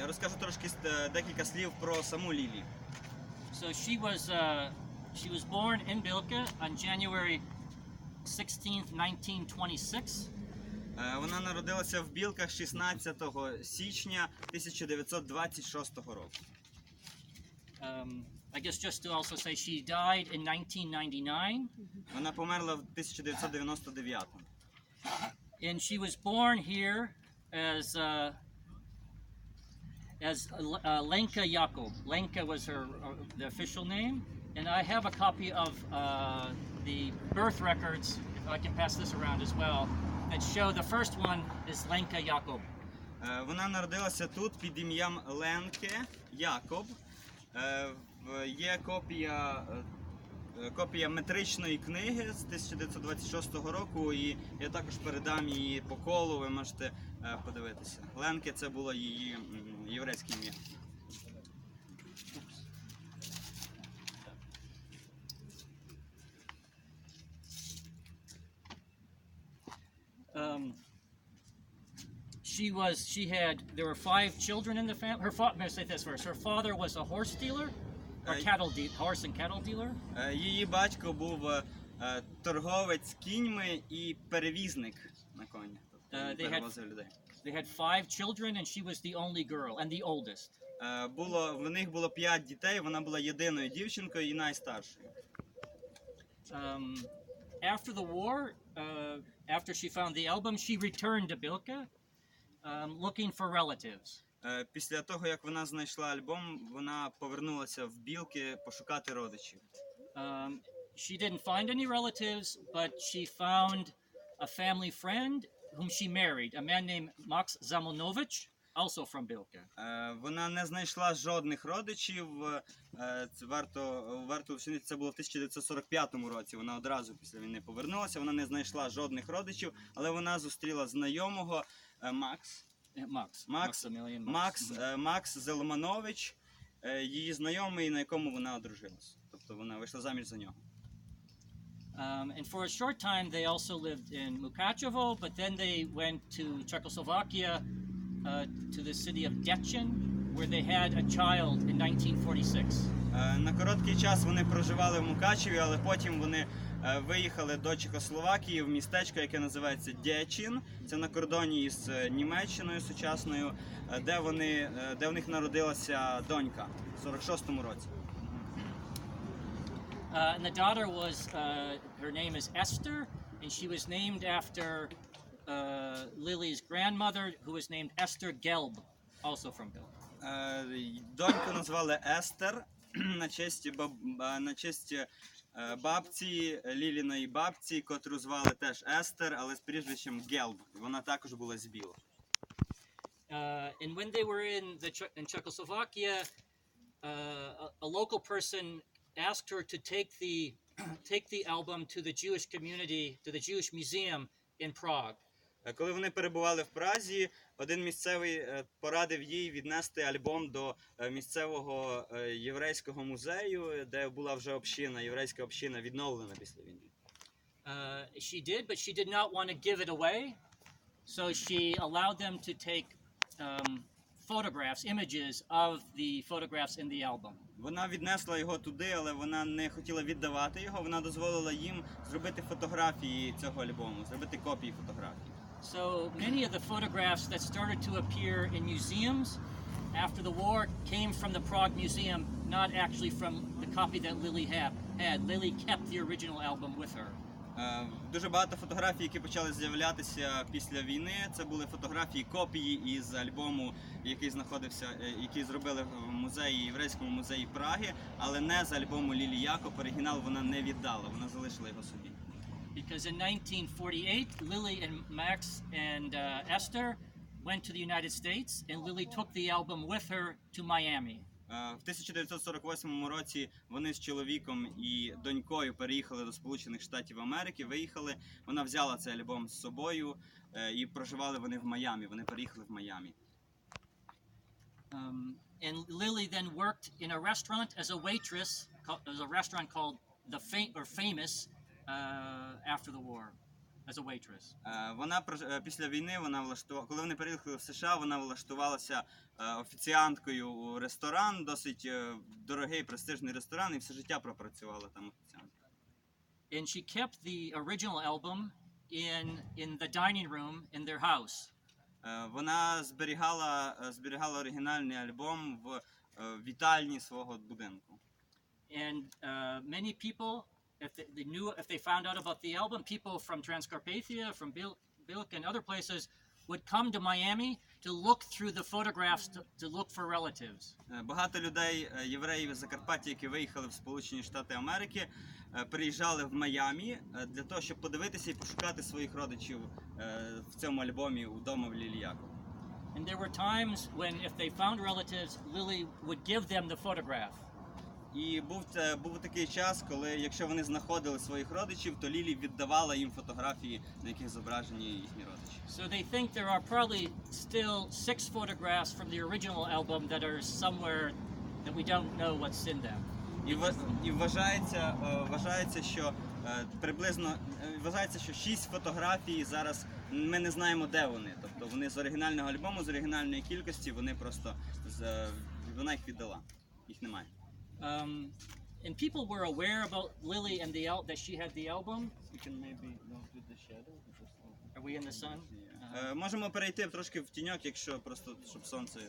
Я розкажу трошки декілька слів про саму Лілі. So she was born in Білка on January 16th, 1926. Вона народилася в Білках 16 січня 1926 року. I guess just to also say she died in 1999. Вона померла в 1999. And she was born here as Lenka Jakob. Lenka was her the official name, and I have a copy of the birth records, if I can pass this around as well, that show the first one is Lenka Jakob. Вона народилася тут під ім'ям Ленке Якоб. Є копія метричної книги з 1926 року, і я також передам її по колу, ви можете подивитися. Ленке – це було її єврейське ім'я. There were 5 children in the family. Let me say this first. Her father was a horse dealer, or horse and cattle dealer. Її батько був торговець кіньми і перевізник на конях. Перевозив людей. They had 5 children, and she was the only girl and the oldest. В них було 5 дітей, вона була єдиною дівчинкою і найстаршою. After the war, after she found the album, she returned to Білка, looking for relatives. Після того, як вона знайшла альбом, вона повернулася в Білки пошукати родичів. She didn't find any relatives, but she found a family friend whom she married, a man named Max Zamonovich, also from Білка. Вона не знайшла жодних родичів. Варто уточнити, це було в 1945 році. Вона одразу після війни повернулася. Вона не знайшла жодних родичів, але вона зустріла знайомого Макс Зелманович, її знайомий, на якому вона одружилась. Тобто вона вийшла заміж за нього. And for a short time they also lived in Mukachevo, but then they went to Czechoslovakia, to the city of Děčín, where they had a child in 1946. На короткий час вони проживали в Мукачеві, але потім вони виїхали до Чехословакії в містечко, яке називається Děčín. Це на кордоні із Німеччиною сучасною, де в них народилася донька в 46-му році. And the daughter was, her name is Esther, and she was named after Lily's grandmother, who was named Esther Gelb, also from Білка. Доньку назвали Естер на честь бабці, Ліліної бабці, котру звали теж Естер, але з прізвищем Гелб. Вона також була з Біла. And when they were in Czechoslovakia, a local person asked her to take the album to the Jewish community, to the Jewish museum in Prague. Коли вони перебували в Празі, один місцевий порадив їй віднести альбом до місцевого єврейського музею, де була вже община, єврейська община відновлена після війни. She did, but she did not want to give it away, so she allowed them to take photographs, images of the photographs in the album. Вона віднесла його туди, але вона не хотіла віддавати його, вона дозволила їм зробити фотографії цього альбому, зробити копії фотографій. So many of the photographs that started to appear in museums after the war came from the Prague Museum, not actually from the copy that Lily had. Lily kept the original album with her. Дуже багато фотографій, які почали з'являтися після війни, це були фотографії копії із альбому, який зробили в музеї, єврейському музеї Праги, але не з альбому Лілі Якоб. Оригінал вона не віддала, вона залишила його собі. Because in 1948, Lily and Max and Esther went to the United States, and Lily took the album with her to Miami. В 1948 році вони з чоловіком і донькою переїхали до Сполучених Штатів Америки, виїхали, вона взяла цей альбом з собою і проживали вони в Майамі, вони переїхали в Майамі. And Lily then worked in a restaurant as a waitress, as a restaurant called Famous, after the war. as a waitress. Після війни коли вони переїхали в США, вона влаштувалася офіціанткою у ресторан, досить дорогий престижний ресторан, і все життя пропрацювала там офіціанткою. And she kept the original album in the dining room in their house. Вона зберігала оригінальний альбом в вітальні свого будинку. And many people, if they found out about the album, people from Transcarpathia, from Bilkah and other places would come to Miami to look through the photographs to look for relatives. Багато людей, євреїв із Закарпаття, які виїхали в Сполучені Штати Америки, приїжджали в Майамі для того, щоб подивитися і пошукати своїх родичів в цьому альбомі «Удома в Лілі Якова». And there were times when, if they found relatives, Lily would give them the photograph. І був такий час, коли, якщо вони знаходили своїх родичів, то Лілі віддавала їм фотографії, на яких зображені їхні родичі. So they think there are probably still 6 photographs from the original album that are somewhere that we don't know what's in them. І вважається, що 6 фотографій зараз ми не знаємо, де вони. Тобто вони з оригінального альбому, з оригінальної кількості, вона їх віддала. Їх немає. And people were aware about Lily and that she had the album. You can maybe do the shadow. Are we in the sun? Можемо перейти трошки в тіньок, якщо просто щоб сонце